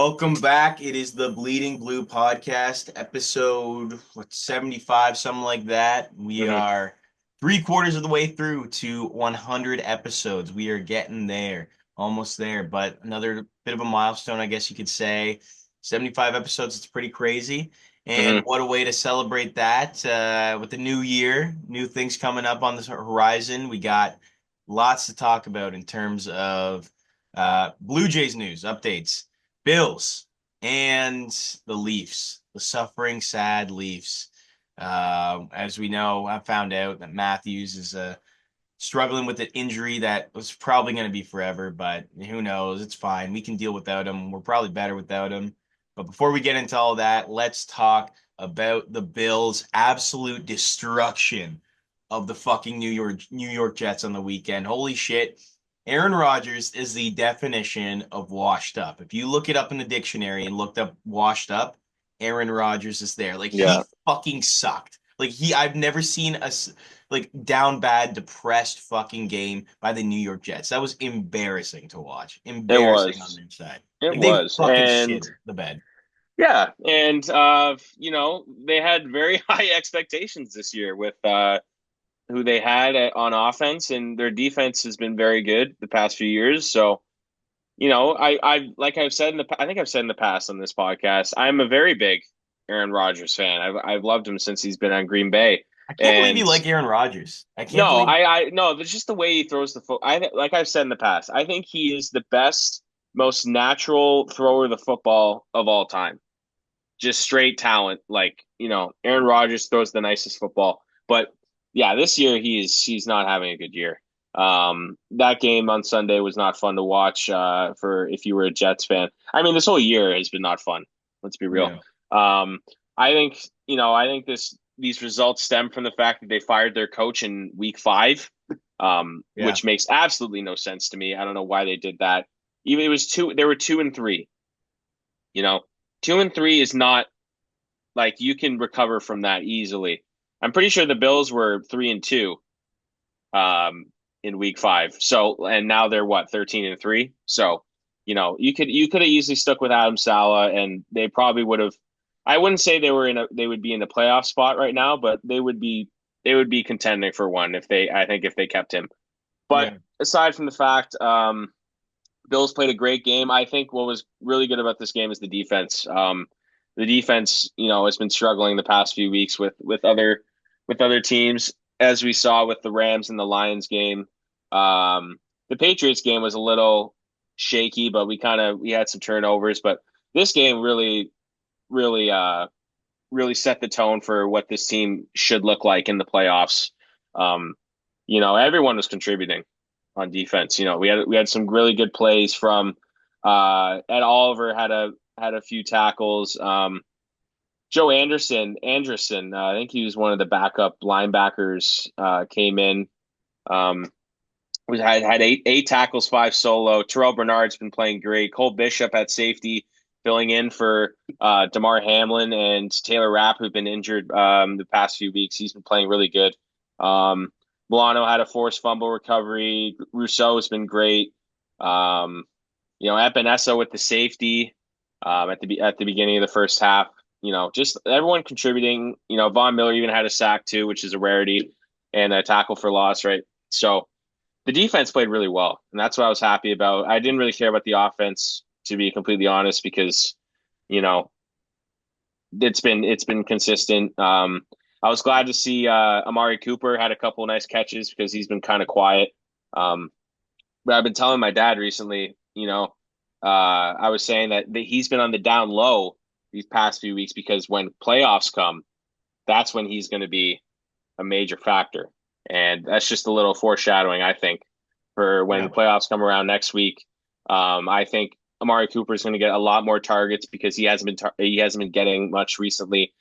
Welcome back. It is the Bleeding Blue podcast, episode 75, something like that. We hmm are three-quarters of the way through to 100 episodes. We are getting there, almost there, but another bit of a milestone, I guess you could say. 75 episodes, it's pretty crazy. And hmm what a way to celebrate that with the new year, new things coming up on the horizon. We got lots to talk about in terms of Blue Jays news, updates. Bills and the Leafs, the suffering, sad Leafs. As we know, I found out that Matthews is struggling with an injury that was probably going to be forever, but who knows? It's fine. We can deal without him. We're probably better without him. But before we get into all that, let's talk about the Bills' absolute destruction of the fucking New York Jets on the weekend. Holy shit. Aaron Rodgers is the definition of washed up. If you look it up in the dictionary and looked up washed up, Aaron Rodgers is there. Like he Yeah, fucking sucked. I've never seen like down bad, depressed fucking game by the New York Jets. That was embarrassing to watch. it Embarrassing on was. their side. It Like they was. fucking And shit the bed. yeah, and they had very high expectations this year with who they had on offense, and their defense has been very good the past few years. So, I like I've said I think I've said in the past on this podcast, I'm a very big Aaron Rodgers fan. I've loved him since he's been on Green Bay. I can't believe you And like Aaron Rodgers. I can't no, believe I no, there's just the way he throws the foot. Like I've said in the past, I think he is the best, most natural thrower of the football of all time. Just straight talent. Like, Aaron Rodgers throws the nicest football. But yeah, this year he's not having a good year. That game on Sunday was not fun to watch for if you were a Jets fan. I mean, this whole year has been not fun. Let's be real. yeah. Um, I think these results stem from the fact that they fired their coach in week five, Yeah. which makes absolutely no sense to me. I don't know why they did that. Even it was two, they were 2-3. You know, 2-3 is not like you can recover from that easily. I'm pretty sure the Bills were 3-2 um in week five. So and now they're what, 13-3. So, you could have easily stuck with Adam Saleh and they probably would have. I wouldn't say they would be in a playoff spot right now, but they would be contending for one I think if they kept him. But Yeah. aside from the fact, Bills played a great game. I think what was really good about this game is the defense. The defense, has been struggling the past few weeks with other teams, as we saw with the Rams and the Lions game. The Patriots game was a little shaky, but we had some turnovers. But this game really set the tone for what this team should look like in the playoffs. Um, everyone was contributing on defense. We had some really good plays from Ed Oliver had a few tackles. Joe Anderson, I think he was one of the backup linebackers. Came in. Um, we had eight tackles, five solo. Terrell Bernard's been playing great. Cole Bishop at safety, filling in for Damar Hamlin and Taylor Rapp, who've been injured the past few weeks. He's been playing really good. Um, Milano had a forced fumble recovery. Rousseau has been great. Um, Epinesa with the safety at the beginning of the first half. Just everyone contributing. Von Miller even had a sack too, which is a rarity, and a tackle for loss, right? So the defense played really well, and that's what I was happy about. I didn't really care about the offense, to be completely honest, because you know it's been consistent. I was glad to see Amari Cooper had a couple of nice catches because he's been kind of quiet. Um, but I've been telling my dad recently, I was saying that he's been on the down low these past few weeks because when playoffs come, that's when he's going to be a major factor. And that's just a little foreshadowing, I think, for when the Yeah. playoffs come around next week. I think Amari Cooper is going to get a lot more targets because he hasn't been getting much recently.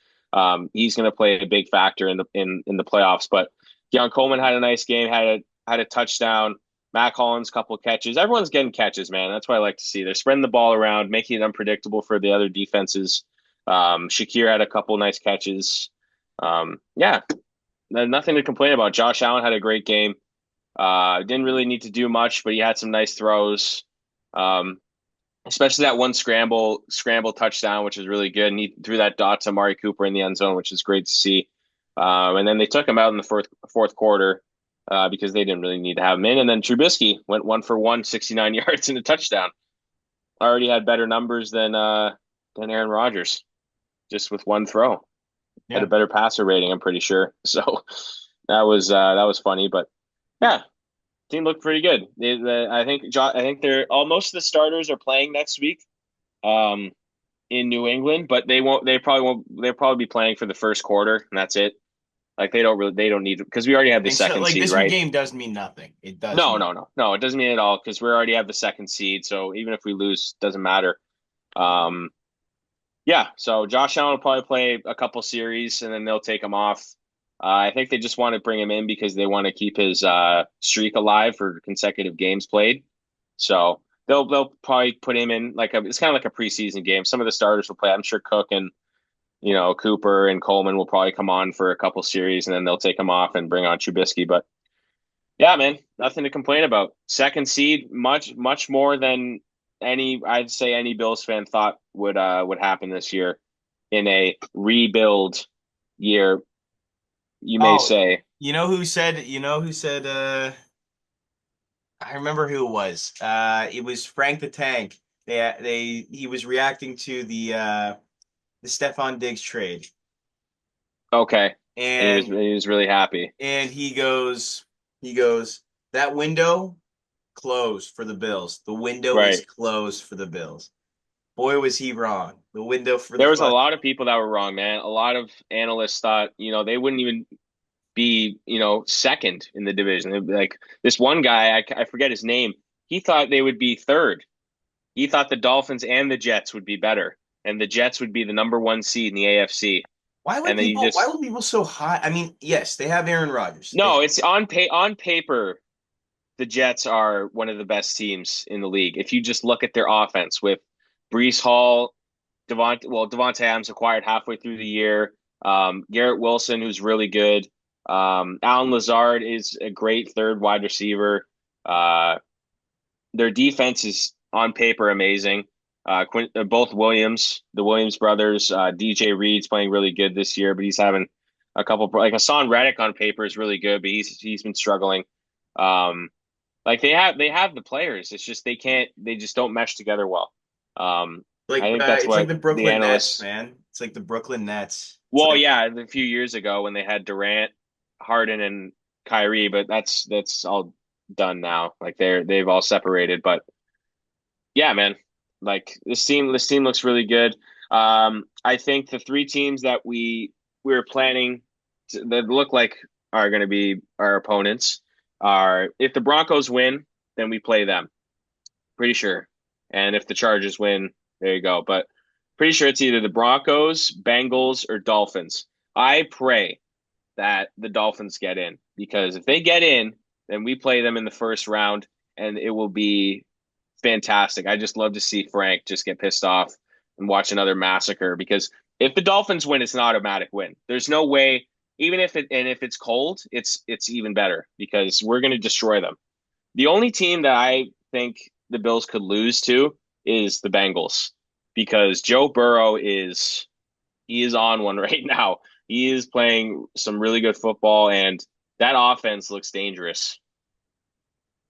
He's going to play a big factor in the playoffs. But Deion Coleman had a nice game, had a touchdown. Matt Collins, couple of catches. Everyone's getting catches, man. That's what I like to see. They're spreading the ball around, making it unpredictable for the other defenses. Shakir had a couple nice catches. Yeah, nothing to complain about. Josh Allen had a great game. Didn't really need to do much, but he had some nice throws. Um, especially that one scramble touchdown, which is really good. And he threw that dot to Amari Cooper in the end zone, which is great to see. And then they took him out in the fourth quarter because they didn't really need to have him in. And then Trubisky went 1 for 1, 69 yards and a touchdown. Already had better numbers than Aaron Rodgers, just with one throw. Had a Yeah. better passer rating, I'm pretty sure. So that was funny, but yeah, team looked pretty good. I think they're all most of the starters are playing next week. Um, in New England, but they won't. They probably won't. They'll probably be playing for the first quarter, and that's it. Like they don't need because we already have the And so second like seed, this right? game does mean nothing. It does No, mean no, no, no. It doesn't mean at all because we already have the second seed. So even if we lose, doesn't matter. Um, yeah. So Josh Allen will probably play a couple series, and then they'll take him off. I think they just want to bring him in because they want to keep his streak alive for consecutive games played. So they'll probably put him in it's kind of like a preseason game. Some of the starters will play. I'm sure Cook and Cooper and Coleman will probably come on for a couple series and then they'll take them off and bring on Trubisky. But yeah, man, nothing to complain about. Second seed, much, much more than I'd say any Bills fan thought would happen this year in a rebuild year, you may Oh, say. I remember who it was. It was Frank the Tank. He was reacting to the Stephon Diggs trade. Okay. And And he was really happy. and he goes, that window closed for the Bills. The window is Right. closed for the Bills. Boy, was he wrong. The window for the There was a fuck. lot of people that were wrong, man. A lot of analysts thought, they wouldn't even be, second in the division. Like this one guy, I forget his name. He thought they would be third. He thought the Dolphins and the Jets would be better, and the Jets would be the number one seed in the AFC. And then you Why just were people so high? I mean, yes, they have Aaron Rodgers. no, it's on paper. The Jets are one of the best teams in the league. If you just look at their offense with Brees Hall, Devontae Adams acquired halfway through the year. Garrett Wilson, who's really good. Alan Lazard is a great third wide receiver. Uh, their defense is on paper amazing. Both the Williams brothers, DJ Reed's playing really good this year, but he's having a couple like Hassan Reddick on paper is really good, but he's been struggling. Um, like they have the players. It's just they just don't mesh together well. I think that's It's like what the the Brooklyn Nets, analysts. man. It's like the Brooklyn Nets. It's Well, like yeah, a few years ago when they had Durant, Harden, and Kyrie, but that's all done now. Like they've all separated. But yeah, man, like this team looks really good. I think the three teams that we were planning that look like are going to be our opponents are if the Broncos win, then we play them. Pretty sure. And if the Chargers win, there you go. But pretty sure it's either the Broncos, Bengals, or Dolphins. I pray that the Dolphins get in because if they get in, then we play them in the first round and it will be fantastic. I just love to see Frank just get pissed off and watch another massacre because if the Dolphins win, it's an automatic win. There's no way, even if it's cold, it's even better because we're going to destroy them. The only team that I think the Bills could lose to is the Bengals because Joe Burrow is on one right now. He is playing some really good football and that offense looks dangerous.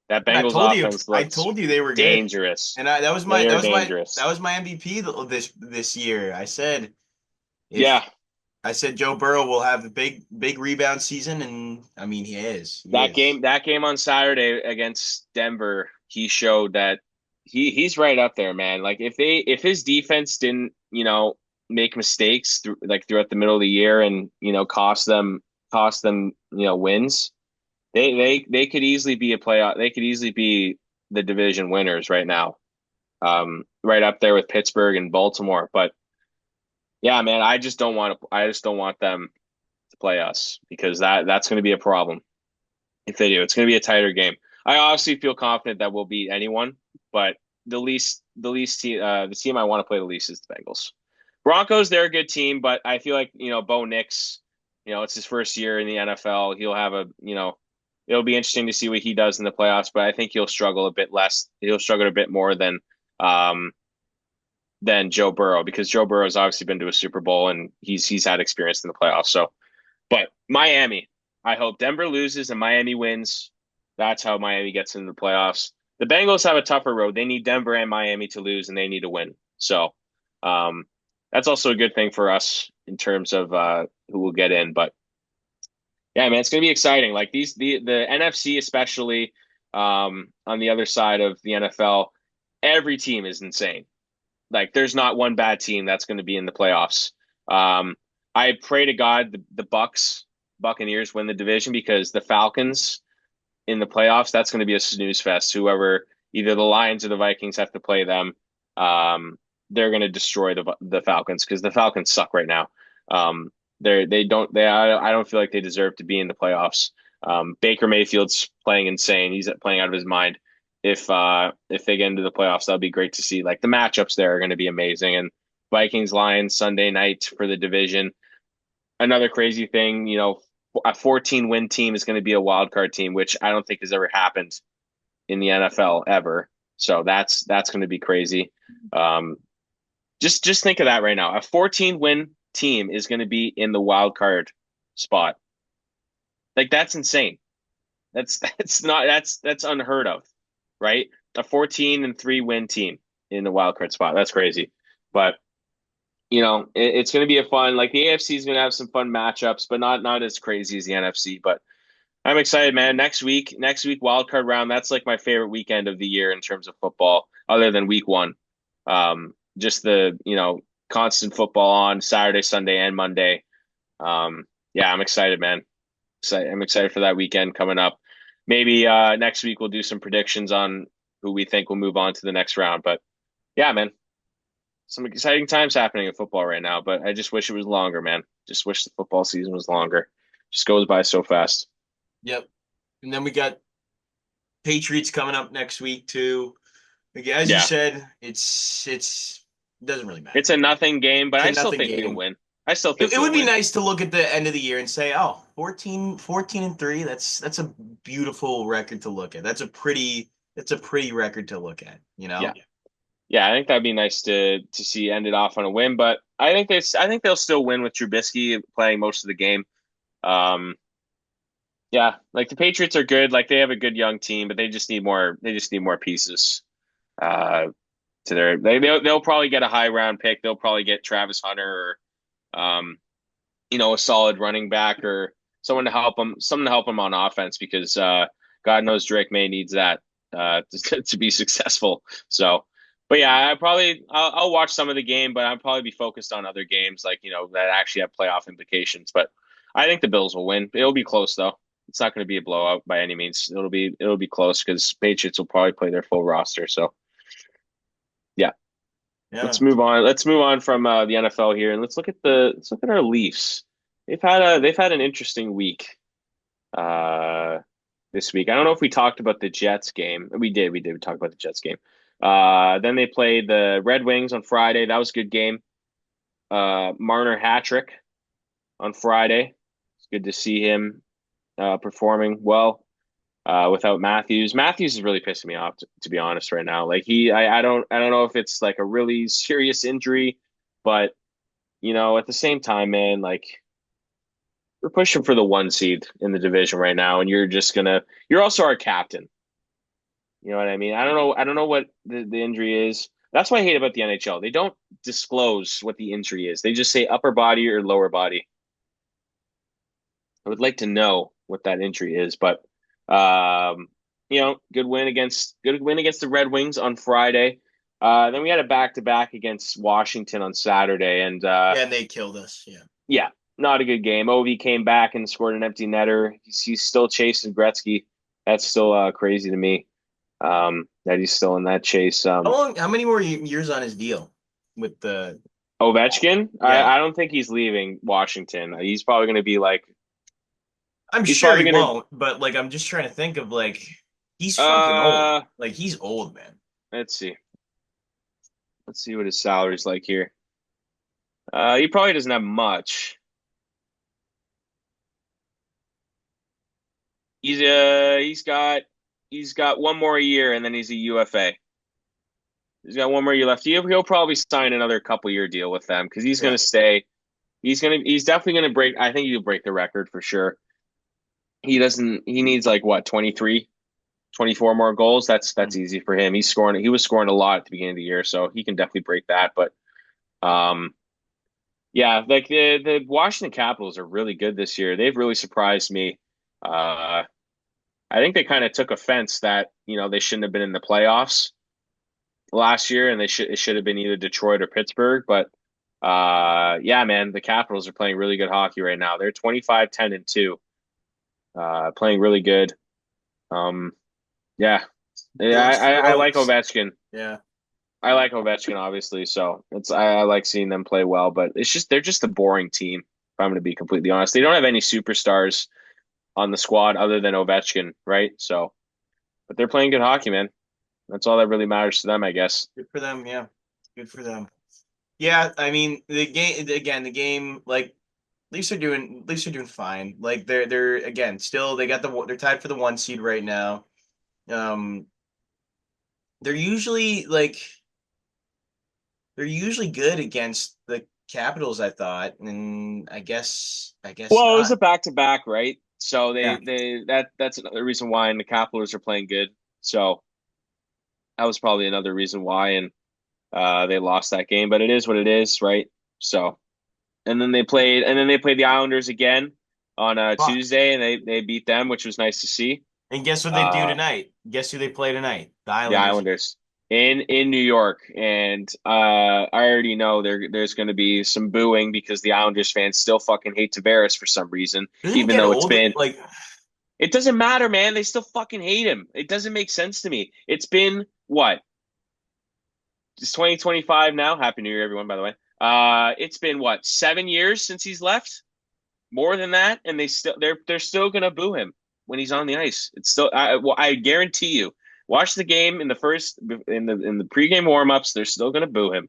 That I Bengals told you, offense I looks told you they were good, dangerous. and that was my They that are was my that dangerous. was my MVP this year. If Yeah, I said Joe Burrow will have a big rebound season, and I mean he is. that game on Saturday against Denver, he showed that he's right up there, man. Like if his defense didn't, make mistakes throughout the middle of the year and, cost them, wins, they could easily be a playoff. They could easily be the division winners right now. Right up there with Pittsburgh and Baltimore. But yeah, man, I just don't want them to play us because that's going to be a problem if they do. It's going to be a tighter game. I obviously feel confident that we'll beat anyone, but the team I want to play the least is the Bengals. Broncos, they're a good team, but I feel like, Bo Nix, it's his first year in the NFL. It'll be interesting to see what he does in the playoffs, but I think he'll struggle a bit less. He'll struggle a bit more than um, than Joe Burrow because Joe Burrow's obviously been to a Super Bowl and he's had experience in the playoffs. So, but Miami, I hope Denver loses and Miami wins. That's how Miami gets into the playoffs. The Bengals have a tougher road. They need Denver and Miami to lose, and they need to win. So, um, that's also a good thing for us in terms of who will get in. But yeah, man, it's gonna be exciting. Like the NFC especially on the other side of the NFL, every team is insane. Like there's not one bad team that's going to be in the playoffs. Um, I pray to God the Buccaneers win the division because the Falcons in the playoffs, that's going to be a snooze fest. Whoever, either the Lions or the Vikings have to play them, they're going to destroy the Falcons because the Falcons suck right now. I don't feel like they deserve to be in the playoffs. Baker Mayfield's playing insane. He's playing out of his mind. If they get into the playoffs, that'll be great to see. Like the matchups there are going to be amazing. And Vikings Lions Sunday night for the division. Another crazy thing, a 14 win team is going to be a wild card team, which I don't think has ever happened in the NFL ever. So that's going to be crazy. Um, just think of that right now. A 14 win team is going to be in the wild card spot. Like that's insane. That's unheard of, right? A 14-3 win team in the wild card spot. That's crazy. But it's going to be a fun. Like the AFC is going to have some fun matchups, but not as crazy as the NFC. But I'm excited, man. Next week, wild card round. That's like my favorite weekend of the year in terms of football, other than week one. Just the constant football on Saturday, Sunday, and Monday. Yeah, I'm excited, man. I'm excited for that weekend coming up. Maybe next week we'll do some predictions on who we think will move on to the next round. But yeah, man, some exciting times happening in football right now. But I just wish it was longer, man. Just wish the football season was longer. Just goes by so fast. Yep. And then we got Patriots coming up next week too. Like, as you Yeah, said, it's it doesn't really matter. it's a nothing game, but It's a I still nothing think we'll game. win. I still think It we'll would be win. nice to look at the end of the year and say, oh, 14-3. That's a beautiful record to look at. That's a pretty record to look at, you Yeah. know? Yeah, I think that'd be nice to see end it off on a win, but I think they'll still win with Trubisky playing most of the game. Um, yeah, like the Patriots are good, like they have a good young team, but they just need more pieces. Uh, to they'll probably get a high round pick. They'll probably get Travis Hunter or a solid running back or someone to help them on offense because God knows Drake May needs that to be successful. So, but yeah, I'll watch some of the game, but I'll probably be focused on other games like that actually have playoff implications. But I think the Bills will win. It'll be close though. It's not going to be a blowout by any means. It'll be close because Patriots will probably play their full roster. So yeah, Yeah. let's move on. Let's move on from the NFL here, and let's look at our Leafs. They've had an interesting week uh, this week. I don't know if we talked about the Jets game. We did. We talked about the Jets game. Then they played the Red Wings on Friday. That was a good game. Marner hat trick on Friday. It's good to see him performing well without Matthews. Matthews is really pissing me off, to be honest, right now. Like I don't know if it's like a really serious injury, but at the same time, man, like we're pushing for the one seed in the division right now, and you're also our captain. You know what I mean? I don't know what the injury is. That's what I hate about the NHL. They don't disclose what the injury is. They just say upper body or lower body. I would like to know what that injury is, but good win against the Red Wings on Friday. Then we had a back to back against Washington on Saturday, and Yeah, and they killed us. Yeah. yeah, not a good game. Ovi came back and scored an empty netter. He's still chasing Gretzky. That's still crazy to me. That he's still in that chase. How many more years on his deal with the Ovechkin, yeah. I don't think he's leaving Washington. He's probably going to be like I'm he's sure probably he going won't, but like I'm just trying to think of like he's to fucking old. Like he's old, man. let's see. Let's see what his salary's like here. He probably doesn't have much. He's got one more year and then he's a UFA. He's got one more year left. He'll probably sign another couple year deal with them because he's going Yeah. to stay. He's definitely going to break. I think he'll break the record for sure. He doesn't. He needs like what 23, 24 more goals. That's Mm. easy for him. He's scoring. He was scoring a lot at the beginning of the year, so he can definitely break that. But um, yeah, like the Washington Capitals are really good this year. They've really surprised me. Uh, I think they kind of took offense that they shouldn't have been in the playoffs last year, and it should have been either Detroit or Pittsburgh. But yeah, man, the Capitals are playing really good hockey right now. They're 25-10-2, playing really good. Um, yeah, It looks I like close. Ovechkin. Yeah. I like Ovechkin, obviously, so I like seeing them play well, but they're just a boring team. If I'm going to be completely honest, they don't have any superstars on the squad other than Ovechkin, right? So, but they're playing good hockey, man. That's all that really matters to them, I guess. Good for them. Yeah. Good for them. Yeah, I mean the game again, the game like at least they're doing fine. Like they're again still they got they're tied for the one seed right now. Um they're usually like they're usually good against the Capitals, I thought, and I guess Well, it was not. a back to back, right? So Yeah. that's another reason why, and the Capitals are playing good. So that was probably another reason why, and they lost that game. But it is what it is, right? So and then they played the Islanders again on Fuck. Tuesday, and they beat them, which was nice to see. And guess what they do Uh, tonight? Guess who they play tonight? The the Islanders. Islanders in New York, and I already know there's going to be some booing because the Islanders fans still fucking hate Tavares for some reason, Doesn't it even get though it's old? been. Like It doesn't matter, man. They still fucking hate him. It doesn't make sense to me. It's been what? It's 2025 now. Happy New Year, everyone, by the way. It's been what, 7 years since he's left? More than that, and they're still gonna boo him when he's on the ice. It's still I guarantee you. Watch the game in the pregame warmups. They're still gonna boo him,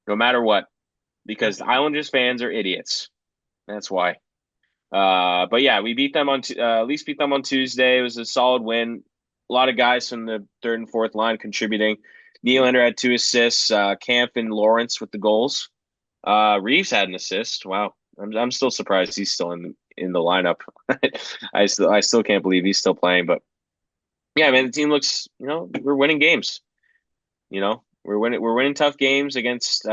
no matter what, because the Islanders fans are idiots. That's why. But yeah, we beat them at least beat them on Tuesday. It was a solid win. A lot of guys from the third and fourth line contributing. Nylander had 2 assists. Camp and Lawrence with the goals. Reeves had an assist. Wow, I'm still surprised he's still in the lineup. I still can't believe he's still playing. But yeah, man, the team looks. We're winning games. We're winning tough games against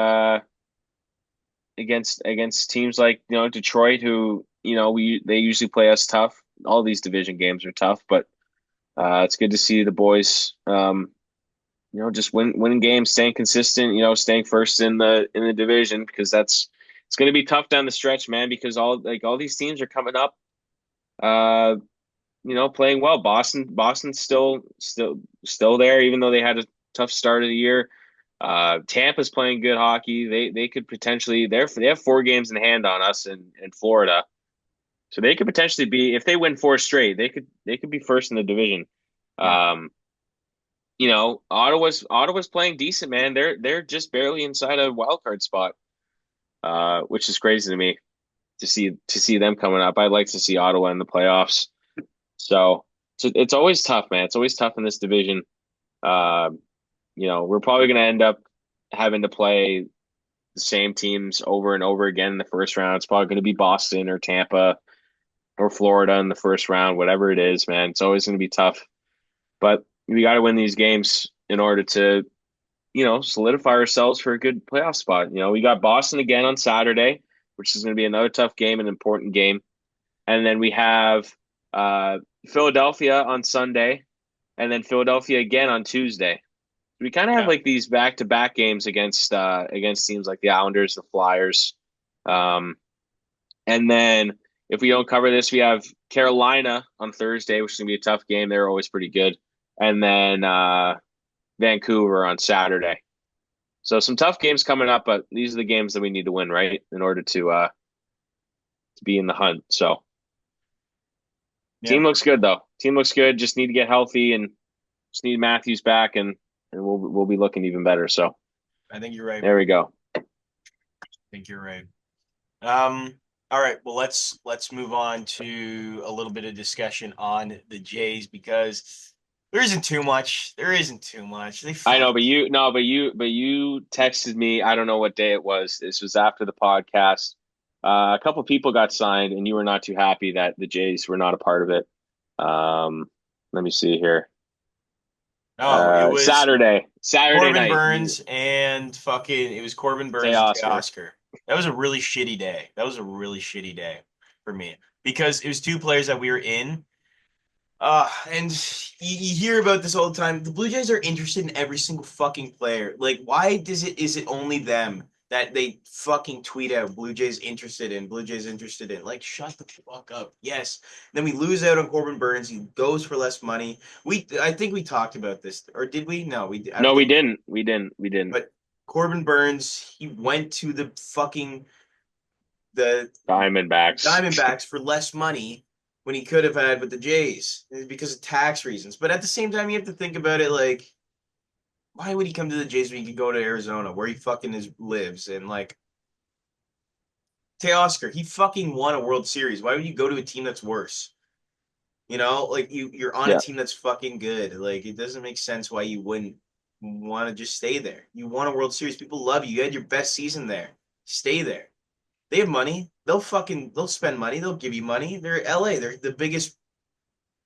teams like Detroit, who they usually play us tough. All these division games are tough, but it's good to see the boys just winning games, staying consistent, staying first in the division, because it's going to be tough down the stretch, man, because all these teams are coming up uh playing well. Boston's still there, even though they had a tough start of the year. Tampa's playing good hockey. They could potentially they have 4 games in hand on us in Florida. So they could potentially be, if they win 4 straight, they could be first in the division. yeah. Um, Ottawa's playing decent, man. They're just barely inside a wild card spot, which is crazy to me to see them coming up. I'd like to see Ottawa in the playoffs. So it's always tough, man. It's always tough in this division. Uh, we're probably going to end up having to play the same teams over and over again in the first round. It's probably going to be Boston or Tampa or Florida in the first round, whatever it is, man. It's always going to be tough. But we got to win these games in order to, solidify ourselves for a good playoff spot. We got Boston again on Saturday, which is going to be another tough game, an important game. And then we have uh, Philadelphia on Sunday, and then Philadelphia again on Tuesday. We kind of have Yeah. like these back-to-back games against teams like the Islanders, the Flyers, um, and then if we don't cover this, we have Carolina on Thursday, which is gonna be a tough game. They're always pretty good, and then Vancouver on Saturday. So some tough games coming up, but these are the games that we need to win, right, in order to be in the hunt. So Yeah. team looks good though. Team looks good. Just need to get healthy and just need Matthews back, and we'll be looking even better. So I think you're right. there we go. I think you're right. Um, all right, well let's move on to a little bit of discussion on the Jays because There isn't too much. There isn't too much. They I fuck. know, but you no, but you texted me. I don't know what day it was. This was after the podcast. A couple people got signed, and you were not too happy that the Jays were not a part of it. Let me see here. Oh, it was Saturday Corbin night. You Burns and fucking it was Corbin Burns and Oscar. Teoscar. That was a really shitty day. That was a really shitty day for me because it was two players that we were in. And you hear about this all the time. The Blue Jays are interested in every single fucking player. Like, why is it only them that they fucking tweet out Blue Jays interested in, Blue Jays interested in? Like, shut the fuck up. Yes. Then we lose out on Corbin Burns. He goes for less money. I think we talked about this, or did we? No, I don't No, we think. didn't. We didn't. We didn't. But Corbin Burns, he went to the Diamondbacks. Diamondbacks for less money when he could have had with the Jays because of tax reasons. But at the same time, you have to think about it like, why would he come to the Jays when he could go to Arizona where he fucking lives? And like, Teoscar, he fucking won a World Series. Why would you go to a team that's worse? You know, like you're on a Yeah. team that's fucking good. Like it doesn't make sense why you wouldn't want to just stay there. You won a World Series. People love you. You had your best season there. Stay there. They have money. They'll spend money. They'll give you money. They're LA. They're the biggest.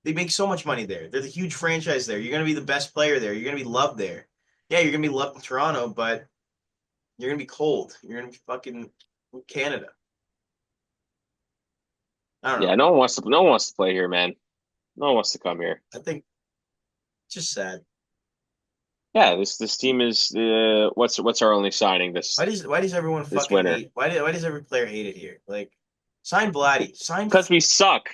They make so much money there. They're the huge franchise there. You're gonna be the best player there. You're gonna be loved there. Yeah, you're gonna be loved in Toronto, but you're gonna be cold. You're gonna be fucking Canada. I don't Yeah, know. no one wants to play here, man. No one wants to come here. I think it's just sad. Yeah, this team is what's our only signing Why does everyone this fucking winter? hate? Why does every player hate it here? Like, sign Vladdy. Sign. Because we suck.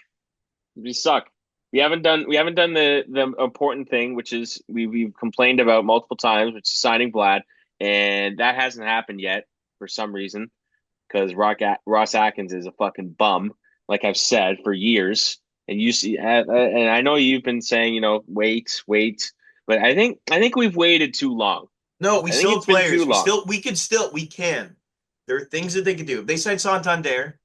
We suck. We haven't done the important thing, which is we've complained about multiple times, which is signing Vlad, and that hasn't happened yet for some reason. Because Ross Atkins is a fucking bum, like I've said for years. And you see, and I know you've been saying, wait, but I think we've waited too long. No, we I think still it's have been players. too long. We can. There are things that they could do. If they sign Santander,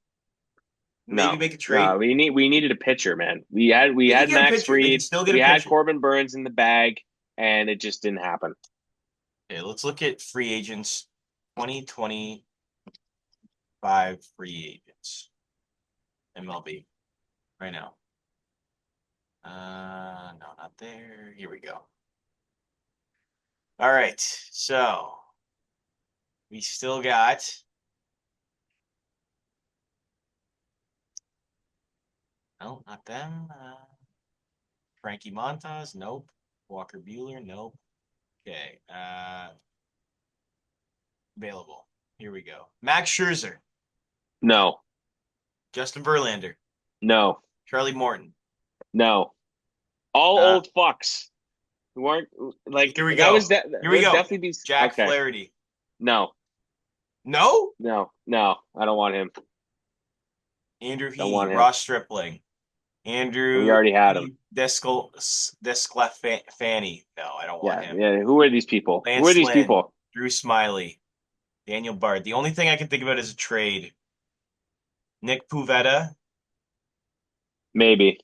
maybe No, make a no, trade. we needed a pitcher, man. We They could had get a Max pitcher. They could Fried, still get we a had pitcher. Corbin Burns in the bag, and it just didn't happen. Okay, let's look at free agents. 2025 free agents. MLB right now. No, not there. Here we go. All right. So we still got no, not them. Frankie Montas, nope. Walker Bueller, nope. Okay. Available. Here we go. Max Scherzer, No, Justin Verlander, no, Charlie Morton. no. All Uh, old fucks who aren't like Here we that was go. that Here we would go. definitely be Jack okay. Flaherty. No, No? no. I don't want him. Andrew Don't Heaney, want him. Ross Stripling, We Andrew already had him. Desclafani. No, I don't want Yeah, him. yeah. Who are these people? Who are Lance these Lynn, people? Drew Smiley, Daniel Bard. The only thing I can think about is a trade. Nick Puvetta, Maybe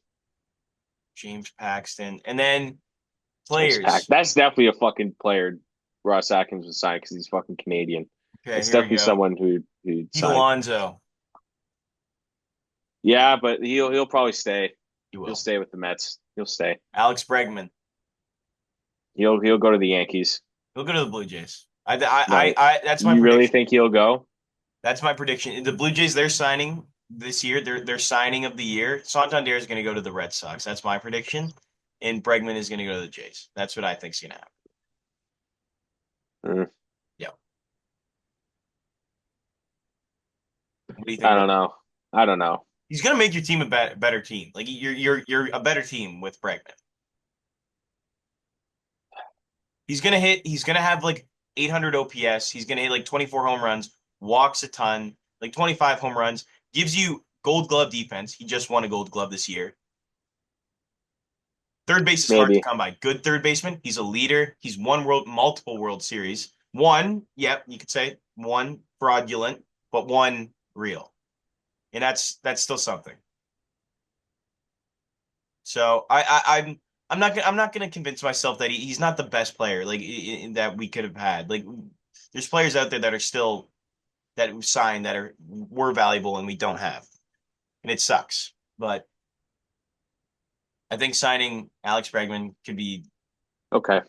James Paxton, and then James Pack. players. That's definitely a fucking player. Ross Atkins would sign because he's fucking Canadian. Okay, It's here we definitely go. someone who'd Pete sign. Alonso. Yeah, but he'll probably stay. You He'll will. stay with the Mets. He'll stay. Alex Bregman. He'll go to the Yankees. He'll go to the Blue Jays. No, That's my you really prediction. think he'll go? That's my prediction. The Blue Jays, they're signing this year. Their signing of the year. Santander is going to go to the Red Sox. That's my prediction. And Bregman is going to go to the Jays. That's what I think is going to happen. Mm, Yeah. What do you think I about don't that? know. I don't know. He's going to make your team a better team. Like you're a better team with Bregman. He's going to have like 800 OPS. He's going to hit like 24 home runs, walks a ton, like 25 home runs, gives you gold glove defense. He just won a gold glove this year. Third base is hard to Maybe. come by. Good third baseman. He's a leader. He's won multiple World Series. Yep, you could say one fraudulent, but one real. And that's still something. So I'm not gonna convince myself that he's not the best player like that we could have had. Like there's players out there that are still that we signed that are were valuable and we don't have, and it sucks. But I think signing Alex Bregman could be Okay.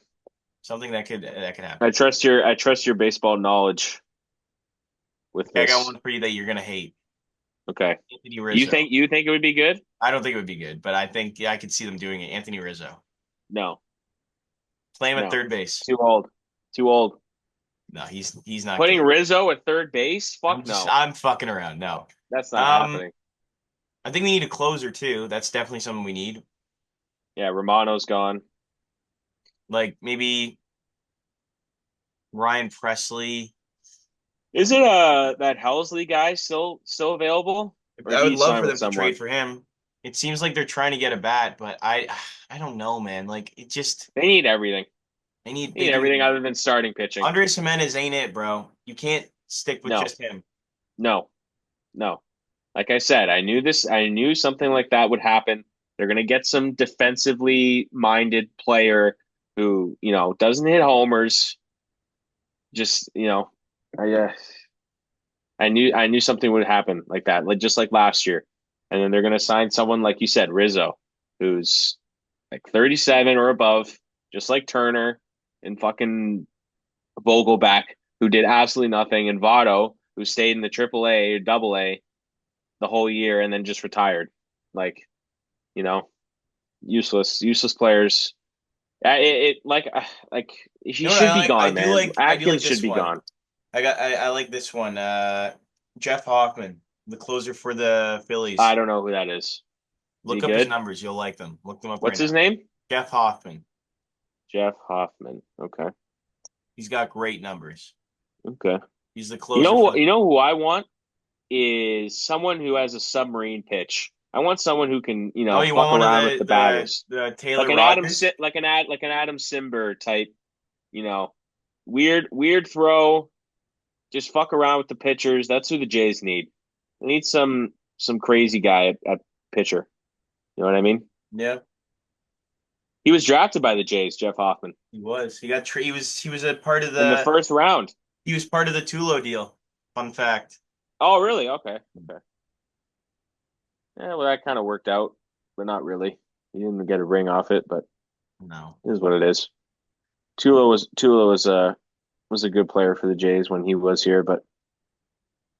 something that could happen. I trust your baseball knowledge with I got this. one for you that you're gonna hate. Okay. Anthony You Rizzo. think you think it would be good? I don't think it would be good, but I think I could see them doing it. Anthony Rizzo. No. Play him at No. third base. Too old. Too old. No, he's not Putting good. Rizzo at third base? Fuck no. I'm fucking around. No. That's not Um, happening. I think we need a closer too. That's definitely something we need. Yeah, Romano's gone. Like maybe Ryan Presley. Is it that Helsley guy still available? Or did I would he love sign for with them to someone? trade for him. It seems like they're trying to get a bat, but I don't know, man. Like it just They need everything. They they need everything do. other than starting pitching. Andres Jimenez ain't it, bro. You can't stick with No, just him. no, no. Like I said, I knew this. I knew something like that would happen. They're gonna get some defensively minded player who, doesn't hit homers. Just, I knew something would happen like that, like just like last year. And then they're gonna sign someone like you said, Rizzo, who's like 37 or above, just like Turner and fucking Vogelback, who did absolutely nothing, and Votto, who stayed in the AAA or Double A the whole year and then just retired. Like, you know, useless players. Like he You know what should I be like? gone, man. I do like Atkins should this be one. gone. I like this one. Jeff Hoffman, the closer for the I Phillies. don't know who that is. Is he Look up his good? numbers. You'll like them. Look them up right What's his now. name? Jeff Hoffman. Jeff Hoffman. Okay. He's got great numbers. Okay. He's the You closer know for what? the. You know who I want is someone who has a submarine pitch. I want someone who can, Oh, you fuck want one of around with the batters, the like Taylor an Adam Rogers? like an Adam Simber type. You know, weird throw. Just fuck around with the pitchers. That's who the Jays need. They need some crazy guy at pitcher. You know what I mean? Yeah, He was drafted by the Jays, Jeff Hoffman, he was. He was a part of in the first round. he was part of the Tulo deal. Fun fact. Oh, really? Okay. Okay. Yeah, well, that kind of worked out, but not really. He didn't get a ring off it, but No. it is what it is. Tula was a good player for the Jays when he was here, but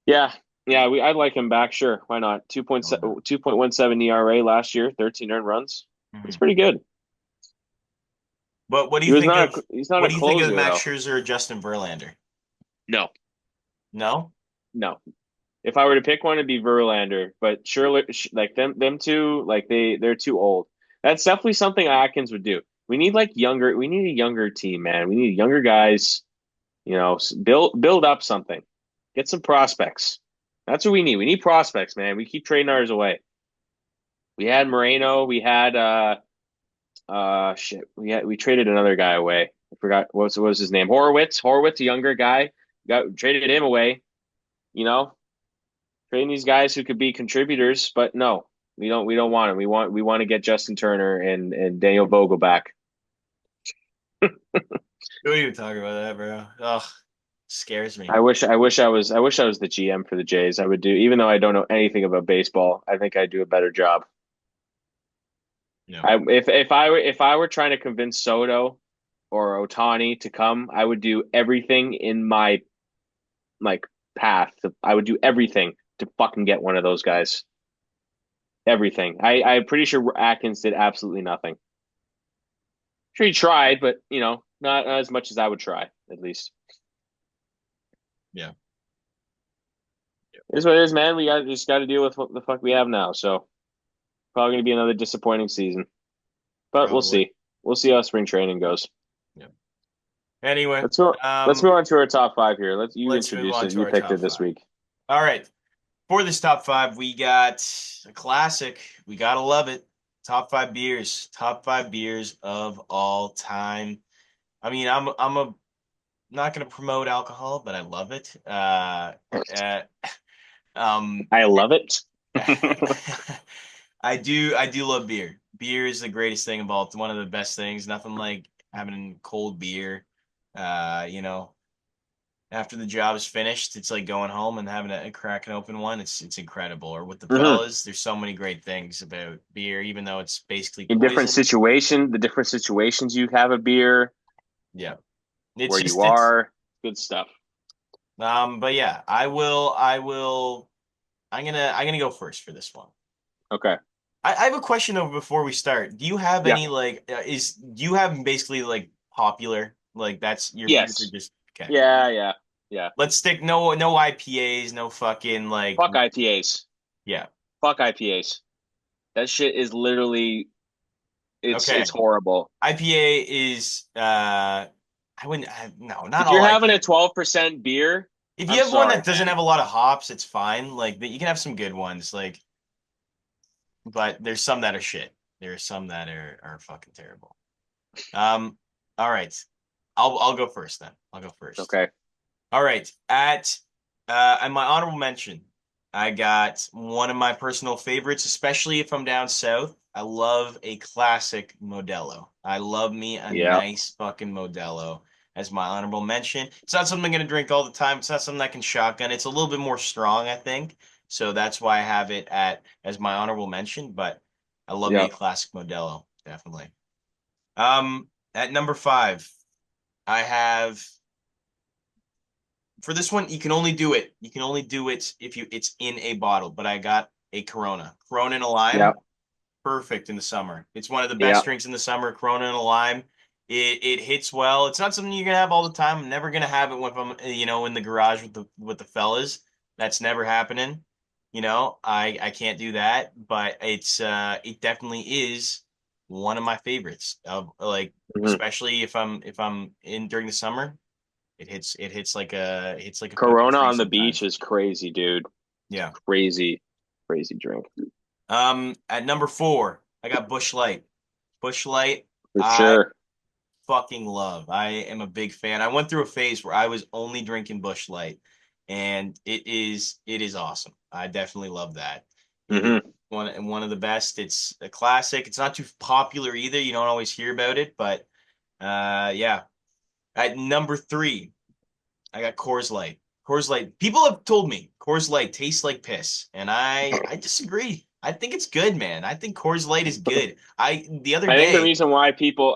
yeah, yeah, I'd like him back. Sure, why not? Oh, no. 2.17 ERA last year, 13 earned runs. It's Mhm. pretty good. But He was not a he's not what a do you think of closer Max though. Scherzer or Justin Verlander? No, No? no. If I were to pick one, it'd be Verlander, but surely, like them two, like they're too old. That's definitely something Atkins would do. We need a younger team, man. We need younger guys. Build up something. Get some prospects. That's what we need. We need prospects, man. We keep trading ours away. We had Moreno. We had shit. We traded another guy away. I forgot what was his name. Horowitz, a younger guy. Got traded him away. You know, trading these guys who could be contributors, but no, we don't want him. We want to get Justin Turner and Daniel Vogel back. Don't even talk about that, bro. Oh, scares me. I wish I was the GM for the Jays. I would do, even though I don't know anything about baseball, I think I'd do a better job. Yeah. If I were trying to convince Soto or Otani to come, I would do everything in my like path. I would do everything to fucking get one of those guys. Everything. I'm pretty sure Atkins did absolutely nothing. Sure, he tried, but not as much as I would try, at least. Yeah. It is what it is, man. We just got to deal with what the fuck we have now. So probably gonna be another disappointing season, but we'll Probably. see. We'll see how spring training goes. Yeah. Anyway, Let's go. Let's move on to our top five here. You let's move introduce on it. to You our picked top it this five. week. All right. For this top five, we got a classic. We gotta love it. Top five beers. Top five beers of all time. I mean, I'm a not gonna promote alcohol, but I love it. Uh um I love it. I do love beer. beer is the greatest thing of all. It's one of the best things. Nothing like having cold beer. You know, after the job is finished, it's like going home and having a crack and open one. It's incredible. Or with the Hmm. fellas, there's so many great things about beer, even though it's basically In different poison. the different situations you have a beer, Yeah. where It's you just it's are, good stuff. but yeah, I'm gonna go first for this one. Okay. I have a question though before we start. Do you have Yeah. any like is do you have basically like popular like that's your beers are Yes. just okay. Yeah. Yeah. Yeah. Let's stick no IPAs, no fucking like Fuck IPAs. yeah. Fuck IPAs. That shit is literally it's Okay. horrible. IPA is I wouldn't no, not If you're all having a IPA. 12% beer, If you I'm have one sorry, that doesn't man. have a lot of hops, it's fine. Like but you can have some good ones like but there's some that are shit. There are some that are fucking terrible. Um all right. I'll go first then. I'll go first. Okay. All right. At my honorable mention, I got one of my personal favorites, especially if I'm down south. I love a classic Modelo. I love me a Yeah. nice fucking Modelo as my honorable mention. It's not something I'm gonna drink all the time. It's not something I can shotgun. It's a little bit more strong, I think. So that's why I have it at as my honorable mention, but I love me Yeah. a classic Modelo, definitely. At number five, I have for this one, you can only do it. You can only do it if it's in a bottle. But I got a Corona. Corona and a Yeah. lime, perfect in the summer. It's one of the Yeah. best drinks in the summer. Corona and a lime. It hits well. It's not something you're gonna have all the time. I'm never gonna have it when I'm in the garage with the fellas. That's never happening. I can't do that. But it definitely is one of my favorites of like Hmm. especially if I'm in during the summer. It hits like a fucking Corona tree on the beach sometimes. is crazy, dude. It's Yeah. crazy, crazy drink At number four, I got Bush Light. Bush Light, for I sure. fucking love. I am a big fan. I went through a phase where I was only drinking Bush Light, and it is awesome. I definitely love that. It is Hmm. one of the best. It's a classic. It's not too popular either. You don't always hear about it, but yeah. At number three, I got Coors Light. Coors Light. People have told me Coors Light tastes like piss, and I disagree. I think it's good, man. I think Coors Light is good. I the other day I think the reason why people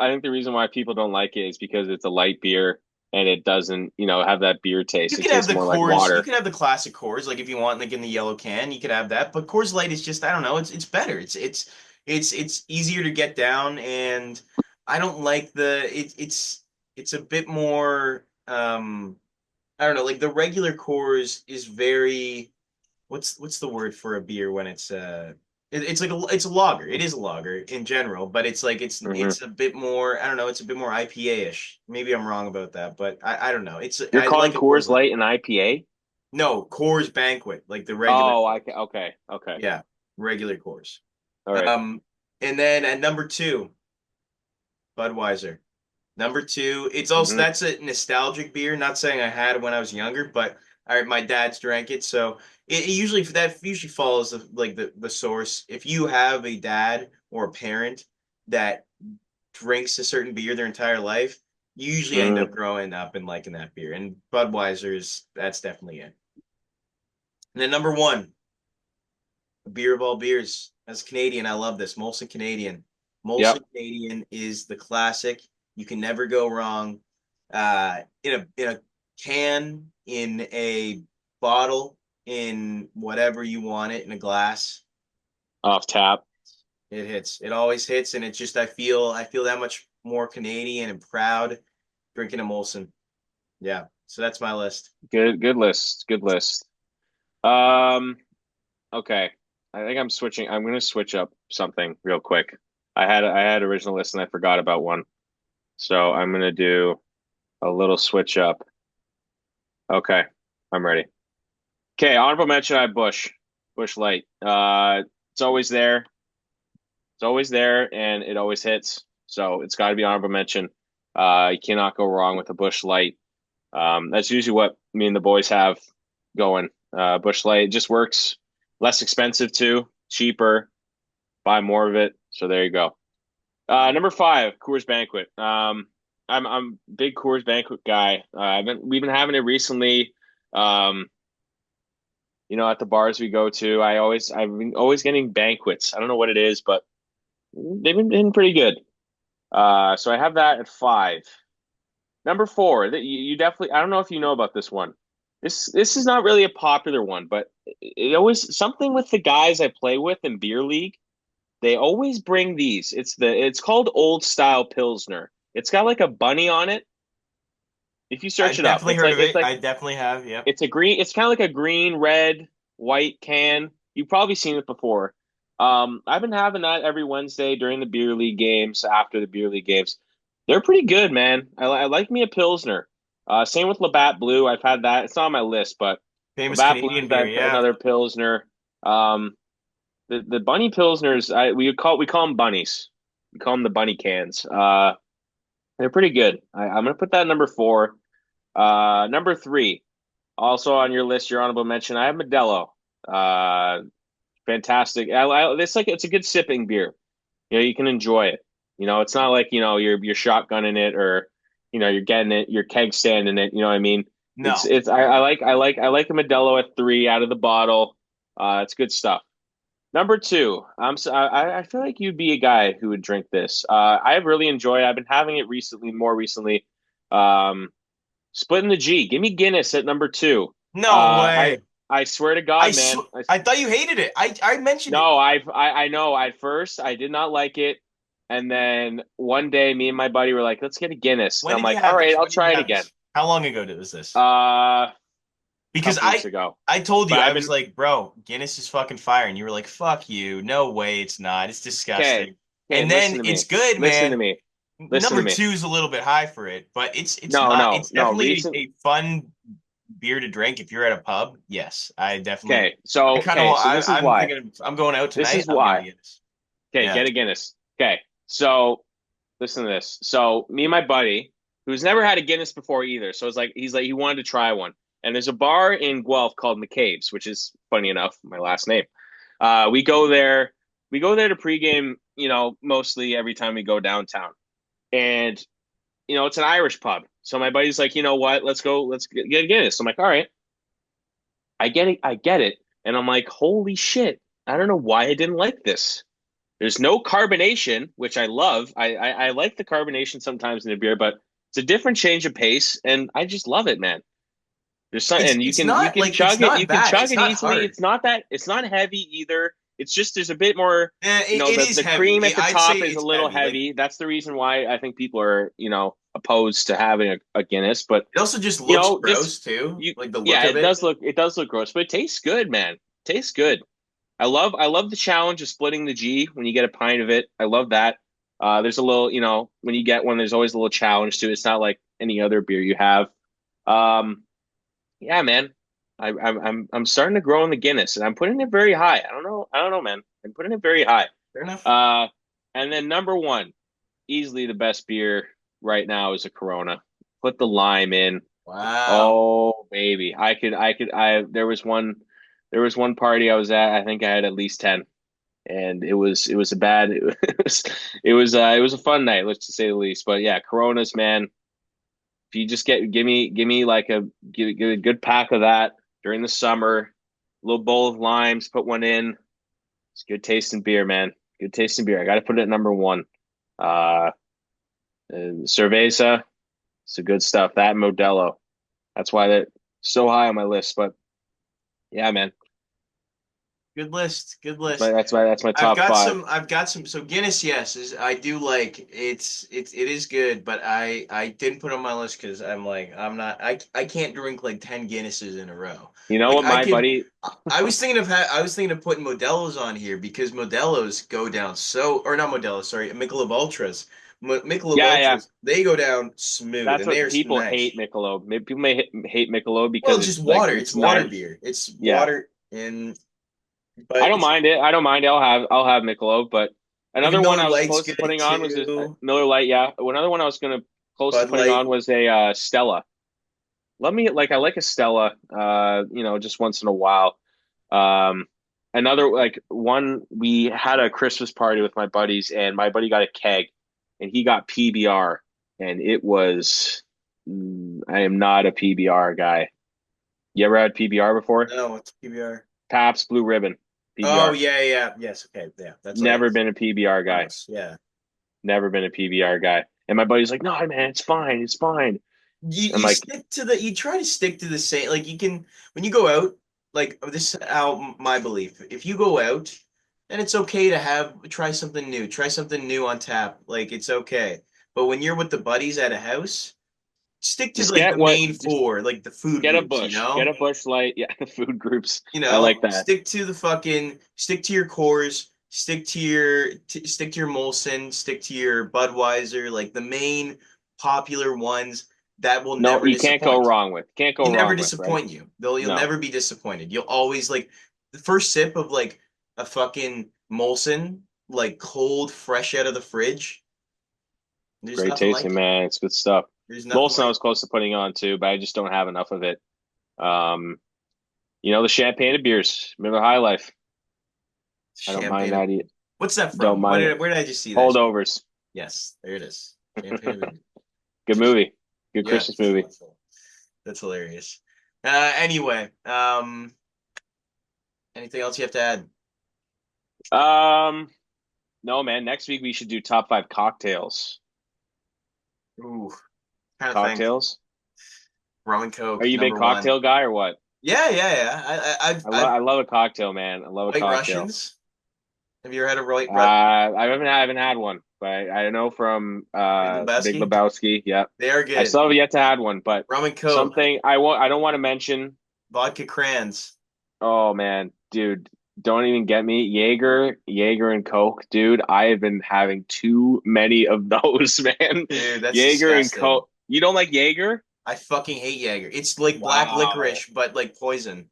don't like it is because it's a light beer and it doesn't, have that beer you taste. It can have tastes the more like Coors, you water. can have the classic Coors, like if you want, like in the yellow can, you could have that. But Coors Light is just, I don't know, it's better. It's easier to get down, and I don't like it's a bit more I don't know, like the regular Coors is very what's the word for a beer when it's like it's a lager. It is a lager in general, but it's like Hmm. it's a bit more I don't know, it's a bit more IPA-ish. Maybe I'm wrong about that, but I don't know. You're I calling like a Coors Coors Light. Light an IPA? No, Coors Banquet, like the regular Oh, I Coors. okay, okay, Yeah, regular Coors. all right. Um, and then at number two, Budweiser. Number two, it's also Hmm. that's a nostalgic beer. Not saying I had it when I was younger, but my dad's drank it, so it usually that usually follows the source. If you have a dad or a parent that drinks a certain beer their entire life, you usually end Hmm. up growing up and liking that beer. And Budweiser's that's definitely it. And then number one, beer of all beers. As a Canadian, I love this. Molson Canadian. Molson Yep. Canadian is the classic. You can never go wrong. In a can, in a bottle, in whatever you want it, in a glass. Off tap. It hits. It always hits, and it's just I feel that much more Canadian and proud drinking a Molson. Yeah. So that's my list. Good list. Good list. Um, okay. I think I'm gonna switch up something real quick. I had original list and I forgot about one. So I'm gonna do a little switch up. Okay, I'm ready. Okay, honorable mention, I have Bush. Bush Light. It's always there. It's always there and it always hits. So it's gotta be honorable mention. You cannot go wrong with a Bush Light. That's usually what me and the boys have going. Bush Light just works less expensive too, cheaper, buy more of it. So there you go. Number five, Coors Banquet. I'm big Coors Banquet guy. We've been having it recently. Um, at the bars we go to, I've been always getting banquets. I don't know what it is, but they've been pretty good. So I have that at five. Number four, that you definitely. I don't know if you know about this one. This is not really a popular one, but it always something with the guys I play with in beer league. They always bring these. It's called Old Style Pilsner. It's got like a bunny on it. If you search I've it up, definitely heard of it. I definitely have. Yep. it's a green. It's kind of like a green, red, white can. You've probably seen it before. I've been having that every Wednesday during the beer league games, after the beer league games. They're pretty good, man. I like me a Pilsner. Same with Labatt Blue. I've had that. It's not on my list, but Famous Labatt Blue Canadian is beer. that Yeah. another Pilsner. Um, the Bunny Pilsners, we call them bunnies. We call them the bunny cans. They're pretty good. I'm gonna put that at number four. Number three, also on your list, your honorable mention. I have Modelo. Uh, Fantastic. It's a good sipping beer. You can enjoy it. It's not like you're shotgunning it, or you're getting it, you're keg standing it. You know what I mean? No. I like a Modelo at three out of the bottle. It's good stuff. Number two, I feel like you'd be a guy who would drink this. I really enjoy it. I've been having it more recently. Um, Splitting the G. Give me Guinness at number two. No Uh, I way. I swear to I God, sw man. I thought you hated it. I mentioned it. No, I know. At first, I did not like it, and then one day, me and my buddy were like, "Let's get a Guinness," and When I'm did you like, "All have right, this? I'll When did you try it have again." this? How long ago was this? A Because couple weeks ago, I told but you, I I've was been like, bro, Guinness is fucking fire. And you were like, fuck you. No way it's not. It's okay. disgusting. Okay, And listen then to it's me. good, Listen to man. me. Listen to Number me. two is a little bit high for it, but it's No, not. no, It's no. definitely a fun beer to drink if you're at a pub. Yes, I definitely. I kind of. So this is I'm why. thinking I'm going out This tonight. is I'm getting why. Guinness. Okay, Yeah. get a Guinness. Okay, so listen to this. So me and my buddy, who's never had a Guinness before either, so he's like he wanted to try one. And there's a bar in Guelph called McCabe's, which is funny enough, my last name. We go there. We go there to pregame, mostly every time we go downtown. And it's an Irish pub. So my buddy's like, you know what? Let's go. Let's get a Guinness. I'm like, all right. I get it. I get it. And I'm like, holy shit. I don't know why I didn't like this. There's no carbonation, which I love. I like the carbonation sometimes in a beer, but it's a different change of pace, and I just love it, man. And you It's can you not can like it's chug it, not you can bad. chug It's it not easily. hard. It's not heavy either. It's just there's a bit more, It the is the cream heavy. at the I'd say top is a it's little heavy. Like heavy. That's the reason why I think people are, opposed to having a Guinness, but it also just looks just gross too. you Like the look yeah, of it. it does look gross, but it tastes good, man. Tastes good. I love the challenge of splitting the G when you get a pint of it. I love that. There's a little, when you get one, there's always a little challenge to it. It's not like any other beer you have. Um, yeah, man. I'm starting to grow in the Guinness, and I'm putting it very high. I don't know, man. I'm putting it very high. Fair enough. Uh, and then number one, easily the best beer right now is a Corona. Put the lime in. Wow. Oh, baby. There was one party I was at. I think I had at least 10, and it was a bad it was a fun night, let's just say the least. But yeah, Coronas, man. If you just give me like give a good pack of that during the summer, a little bowl of limes, put one in. It's good tasting beer, man. Good tasting beer. I got to put it at number one. Uh, Cerveza, it's the good stuff. That and Modelo. That's why they're so high on my list. But yeah, man, Good list. Good that's my list. that's my that's my top five. I've got some so Guinness, yes, I do like it is good, but I didn't put it on my list because I'm like I can't drink like 10 Guinnesses in a row. You know Like what, I my could buddy? I was thinking of putting Modelo's on here because Modelo's go down so or not Modelo, sorry, Michelob Ultras. Michelob Yeah, yeah. Ultras, they go down smooth That's and they what are people hate nice. Michelob. Maybe people may hate Michelob Well, because it's it's just like water. It's it's water nine. beer. It's Yeah, water and I but don't it's mind it. I don't mind it. I'll have Michelob, but like a another one Miller I was Lite's close to good putting on was a too. Miller Lite. Yeah, another one I was gonna close to Bud putting Light. on was a Stella. I like a Stella. Just once in a while. Um, another like one, we had a Christmas party with my buddies, and my buddy got a keg, and he got PBR, and it was. I am not a PBR guy. You ever had PBR before? No, it's PBR. Pabst Blue Ribbon, Oh PBR. yeah, yeah, yes, okay, yeah, that's what it Never is. been a PBR guy. Gross. Yeah. Never been a PBR guy. And my buddy's like, "No, man, it's fine. It's fine." I'm You like, stick to the you try to stick to the same like you can when you go out like this is how my belief if you go out then it's okay to have try something new on tap like it's okay but when you're with the buddies at a house stick to just like get the what, main just four like the food get a groups Bush, get a Bush Light. Yeah, the food groups. I like that. stick to your cores stick to your Molson stick to your Budweiser like the main popular ones that will No, never you can't go disappoint. wrong with. Can't go You never wrong with, right? disappoint you. Though you'll No. never be disappointed. You'll always like the first sip of like a fucking Molson, like cold, fresh out of the fridge. There's Great nothing tasting, like it. man. It's good stuff. There's nothing Molson I like was close to putting on too, but I just don't have enough of it. Um, the champagne of beers, Miller High Life. I don't mind champagne. that. What's that Don't from? mind it. Where did I just see that? Holdovers. Yes, there it is. Champagne. Good movie. Good Yes, Christmas movie. that's hilarious. Anyway, anything else you have to add? Um, no, man. Next week we should do top five cocktails. Ooh, kind of think. Cocktails. Rum and Are Coke, you a big number one. cocktail guy or what? Yeah, yeah, yeah. I've I love a cocktail, man. I love a White cocktail. Russians. Have you ever had a white I haven't had one, but I know from Big Big Lebowski? Lebowski. Yeah, They are I good. still have yet to had one, but Rum and Coke, something I don't want to mention. vodka crayons. Oh man, dude, don't even get me. Jaeger and Coke, dude. I have been having too many of those, man. Dude, that's Jaeger and disgusting. Coke. You don't like Jaeger? I fucking hate Jaeger. It's like black Wow. licorice, but like poison.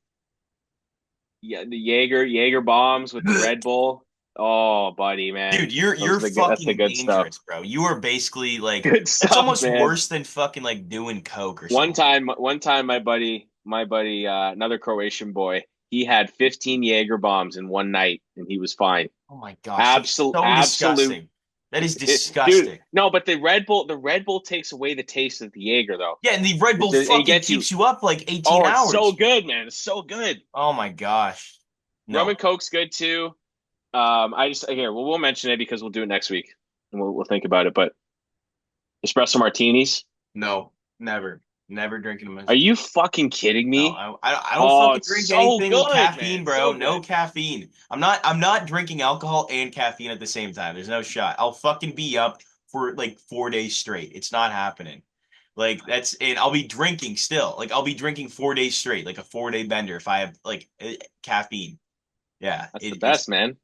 Yeah, the Jaeger bombs with the Red Bull. Oh, buddy, man. Dude, you're That's the fucking good stuff. dangerous, bro. You are basically like Good that's stuff, almost man. worse than fucking like doing coke or One something. time, one time, my buddy, another Croatian boy, he had 15 Jaeger bombs in one night, and he was fine. Oh my gosh, that's so Absolute, disgusting. That is dude. disgusting. No, but the Red Bull takes away the taste of the Jaeger, though. Yeah, and the Red Bull It fucking gets you. keeps you up like 18 Oh, it's so hours. good, man. It's so good. Oh my gosh. Rum No. and Coke's good too. I just here we'll mention it because we'll do it next week, and we'll think about it. But espresso martinis. No. Never. Never drinking them. Are you fucking kidding No, me? I don't Oh, fucking it's drink so anything with good, caffeine, man. bro. So No good. caffeine. I'm not drinking alcohol and caffeine at the same time. There's no shot. I'll fucking be up for like 4 days straight. It's not happening. Like that's and I'll be drinking still. Like I'll be drinking 4 days straight, like a 4 day bender if I have like caffeine. Yeah, That's the it's best, man.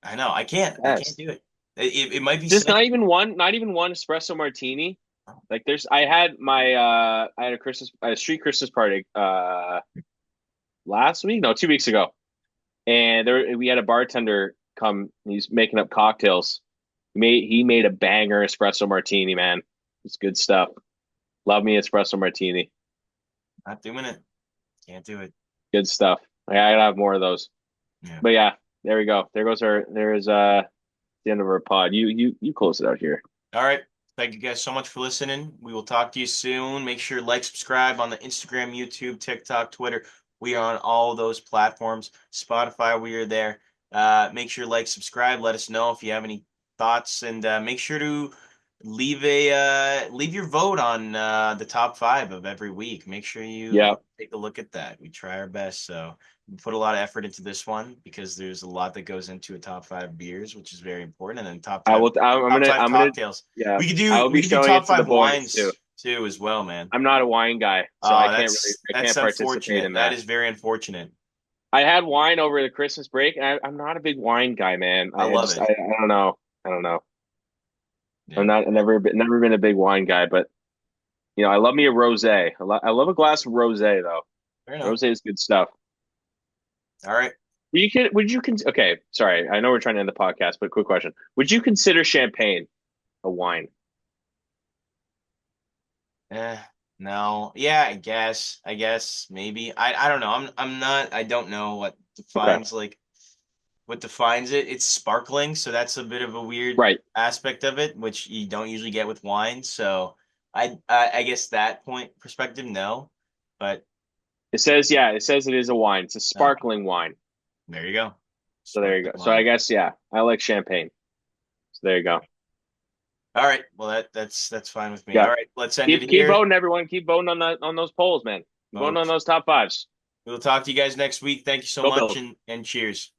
I know. I can't. I can't Best. do it. It might be Just slick. not even one espresso martini. Like there's, I had a street Christmas party last week, no, 2 weeks ago, and we had a bartender come. He's making up cocktails. He made a banger espresso martini, man. It's good stuff. Love me espresso martini. Not doing it. Can't do it. Good stuff. I gotta have more of those. Yeah. But yeah, there we go. There's the end of our pod. You close it out here. All right. Thank you guys so much for listening. We will talk to you soon. Make sure to like, subscribe on the Instagram, YouTube, TikTok, Twitter. We are on all those platforms. Spotify, we are there. Make sure to like, subscribe. Let us know if you have any thoughts, and make sure to leave your vote on the top five of every week. Make sure you Yeah, take a look at that. We try our best. So we put a lot of effort into this one because there's a lot that goes into a top five beers, which is very important, and then I will. top five I'm gonna. cocktails. Yeah, I will We be could do showing it top to the five boys too. wines too as well, man. I'm not a wine guy, so Oh, I that's can't participate unfortunate. in That that. is very unfortunate. I had wine over the Christmas break, and I'm not a big wine guy, man. I love it. I don't know. I don't know. Yeah. Never been a big wine guy, but I love me a rosé. I love a glass of rosé though. Fair enough. Rosé is good stuff. All right. Okay, sorry. I know we're trying to end the podcast, but quick question. Would you consider champagne a wine? Eh, no. Yeah, I guess. Maybe. I don't know. I'm not. I don't know what Okay. defines like what defines it. It's sparkling, so that's a bit of a weird Right. aspect of it, which you don't usually get with wine. So I guess that point perspective, no. But It says it is a wine. It's a no, sparkling wine. there you go. So there you Sparkling go. So I wine. guess, yeah, I like champagne. So there you go. All right. Well, that's fine with me. All Yeah. right, let's end it Keep here. voting, everyone. Keep voting on on those polls, man. Keep voting on Folks. those top fives. We'll talk to you guys next week. Thank you so Go much Bills. and cheers.